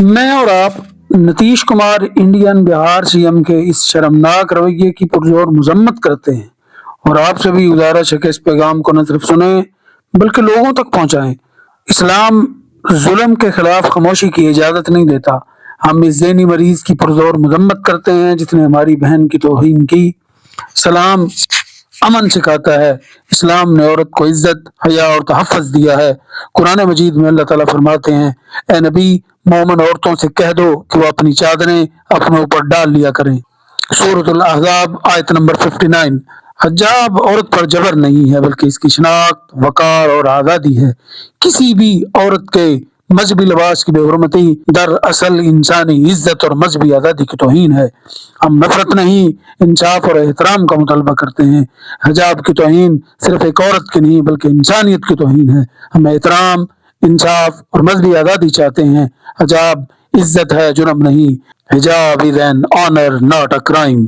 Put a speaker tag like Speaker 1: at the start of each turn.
Speaker 1: मैं और आप नीतीश कुमार इंडियन बिहार सीएम के इस शर्मनाक रवैये की पुरजोर मजम्मत करते हैं और आपसे भी गुजारिश है कि इस पैगाम को न सिर्फ सुने बल्कि लोगों तक पहुंचाएं। इस्लाम जुल्म के खिलाफ खामोशी की इजाजत नहीं देता। हम इस ज़हनी मरीज की पुरजोर मजम्मत करते हैं जिसने हमारी बहन की तौहीन की। सलाम अमन सिखाता है। इस्लाम ने औरत को इज्जत, हया और तहफ़्फ़ुज़ दिया है। कुरान मजीद में अल्लाह ताला फरमाते हैं, ए नबी, मोमिन औरतों से कह दो कि वो अपनी चादरें अपने ऊपर डाल लिया करें। सूरतुल अहज़ाब आयत नंबर 59। हजाब औरत पर जबर नहीं है बल्कि इसकी शनाख्त, वकार और आज़ादी है। किसी भी औरत के मजहबी लिबास की बेहुरमती दरअसल इंसानी इज्जत और मजहबी आज़ादी की तौहीन है। हम नफरत नहीं, इंसाफ और एहतराम का मुतालबा करते हैं। हजाब की तौहीन सिर्फ एक औरत की नहीं बल्कि इंसानियत की तौहीन है। हम एहतराम, इंसाफ और मजहबी आज़ादी चाहते हैं। हजाब इज्जत है, जुर्म नहीं। Hijab is an honour not a crime.